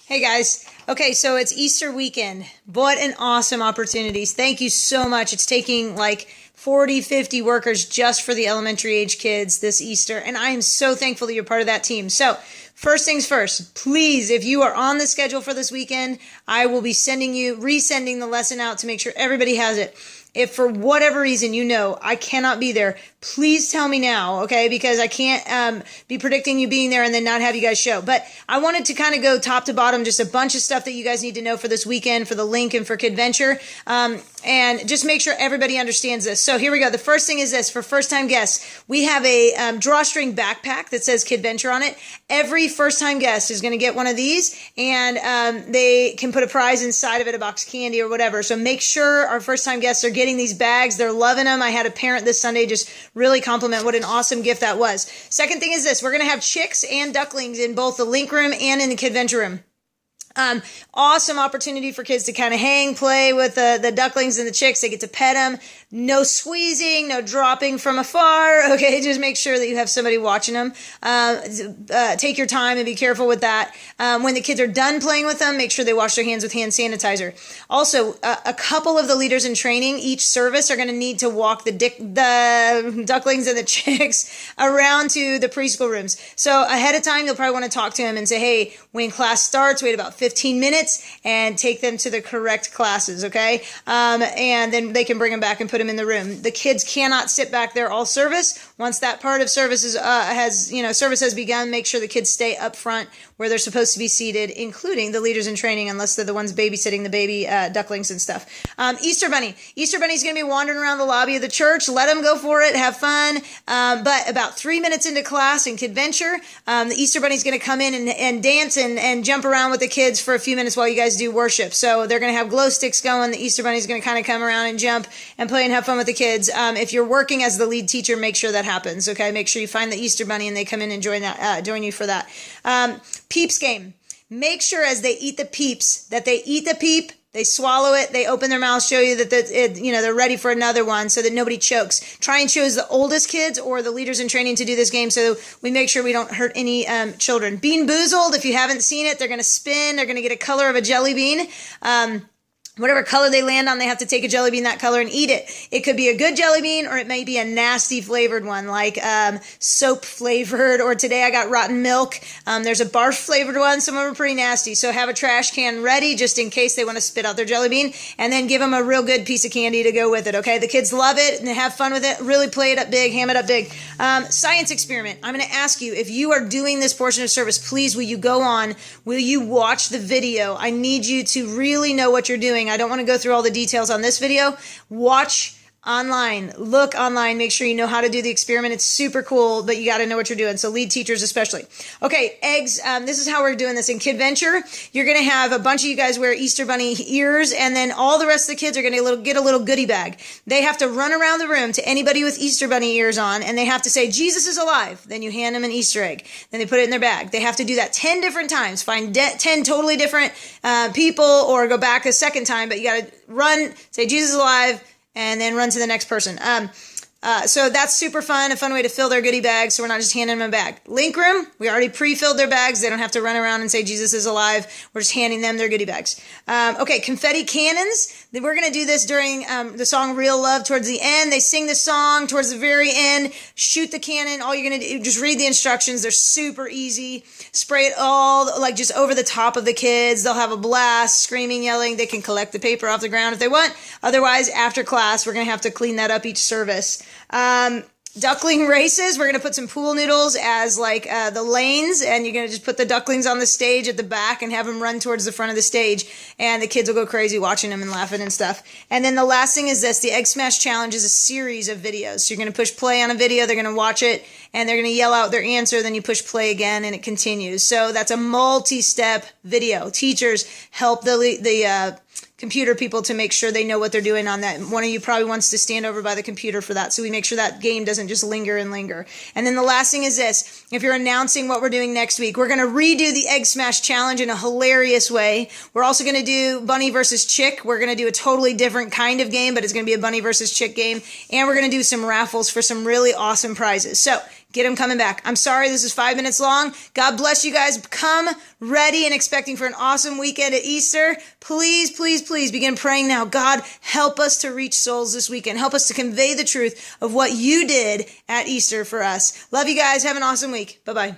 Hey guys. Okay, so it's Easter weekend. What an awesome opportunity. Thank you so much. It's taking like 40, 50 workers just for the elementary age kids this Easter, and I am so thankful that you're part of that team. So, first things first, please, if you are on the schedule for this weekend, I will be resending the lesson out to make sure everybody has it. If for whatever reason I cannot be there, please tell me now, okay? Because I can't be predicting you being there and then not have you guys show. But I wanted to kind of go top to bottom, just a bunch of stuff that you guys need to know for this weekend, for the link and for Kidventure, and just make sure everybody understands this. So here we go. The first thing is this. For first-time guests, we have a drawstring backpack that says Kidventure on it. Every first-time guest is going to get one of these, and they can put a prize inside of it, a box of candy or whatever. So make sure our first-time guests are getting these bags. They're loving them. I had a parent this Sunday just really compliment what an awesome gift that was. Second thing is this. We're going to have chicks and ducklings in both the link room and in the Kidventure room. Awesome opportunity for kids to kind of play with the ducklings and the chicks. They get to pet them. No squeezing, no dropping from afar. Okay, just make sure that you have somebody watching them. Take your time and be careful with that. When the kids are done playing with them, make sure they wash their hands with hand sanitizer. Also, a couple of the leaders in training, each service, are going to need to walk the ducklings and the chicks around to the preschool rooms. So ahead of time, you'll probably want to talk to them and say, hey, when class starts, wait about 15 minutes and take them to the correct classes, okay? And then they can bring them back and put them in the room. The kids cannot sit back there all service. Once that part of service service has begun, make sure the kids stay up front where they're supposed to be seated, including the leaders in training, unless they're the ones babysitting the baby ducklings and stuff. Easter Bunny. Easter Bunny's going to be wandering around the lobby of the church. Let them go for it. Have fun. But about 3 minutes into class in Kidventure, the Easter Bunny's going to come in and dance and jump around with the kids for a few minutes while you guys do worship. So they're going to have glow sticks going. The Easter Bunny's going to kind of come around and jump and play and have fun with the kids. If you're working as the lead teacher, make sure that happens. Okay, make sure you find the Easter Bunny and they come in and join you for that. Peeps game. Make sure as they eat the peeps that they eat the peep, they swallow it, they open their mouth, show you that they're ready for another one so that nobody chokes. Try and choose the oldest kids or the leaders in training to do this game so we make sure we don't hurt any children. Bean Boozled, if you haven't seen it, they're going to spin. They're going to get a color of a jelly bean. Whatever color they land on, they have to take a jelly bean that color and eat it. It could be a good jelly bean, or it may be a nasty flavored one, like soap flavored, or today I got rotten milk. There's a barf flavored one. Some of them are pretty nasty. So have a trash can ready just in case they want to spit out their jelly bean, and then give them a real good piece of candy to go with it, okay? The kids love it, and they have fun with it. Really play it up big, ham it up big. Science experiment. I'm going to ask you, if you are doing this portion of service, please, will you go on? Will you watch the video? I need you to really know what you're doing. I don't want to go through all the details on this video. Watch online, look online, make sure you know how to do the experiment. It's super cool, but you got to know what you're doing. So lead teachers especially. Okay, eggs. This is how we're doing this in Kidventure. You're going to have a bunch of you guys wear Easter Bunny ears, and then all the rest of the kids are going to get a little goodie bag. They have to run around the room to anybody with Easter Bunny ears on, and they have to say, Jesus is alive. Then you hand them an Easter egg. Then they put it in their bag. They have to do that 10 different times. Find 10 totally different people, or go back a second time, but you got to run, say, Jesus is alive, and then run to the next person. So that's super fun, a fun way to fill their goodie bags, so we're not just handing them a bag. Link room, we already pre-filled their bags. They don't have to run around and say Jesus is alive. We're just handing them their goodie bags. Okay, confetti cannons. We're going to do this during the song Real Love towards the end. They sing the song towards the very end. Shoot the cannon. All you're going to do, just read the instructions. They're super easy. Spray it all, like just over the top of the kids. They'll have a blast, screaming, yelling. They can collect the paper off the ground if they want. Otherwise, after class, we're going to have to clean that up each service. Duckling races, we're going to put some pool noodles as like the lanes, and you're going to just put the ducklings on the stage at the back and have them run towards the front of the stage, and the kids will go crazy watching them and laughing and stuff. And then the last thing is this. The Egg Smash Challenge is a series of videos. So you're going to push play on a video, they're going to watch it, and they're going to yell out their answer, then you push play again, and it continues. So that's a multi-step video. Teachers help the computer people to make sure they know what they're doing on that. One of you probably wants to stand over by the computer for that, so we make sure that game doesn't just linger and linger. And then the last thing is this. If you're announcing what we're doing next week, we're going to redo the Egg Smash Challenge in a hilarious way. We're also going to do Bunny versus Chick. We're going to do a totally different kind of game, but it's going to be a Bunny versus Chick game. And we're going to do some raffles for some really awesome prizes. So get them coming back. I'm sorry this is 5 minutes long. God bless you guys. Come ready and expecting for an awesome weekend at Easter. Please, please, please begin praying now. God, help us to reach souls this weekend. Help us to convey the truth of what you did at Easter for us. Love you guys. Have an awesome week. Bye-bye.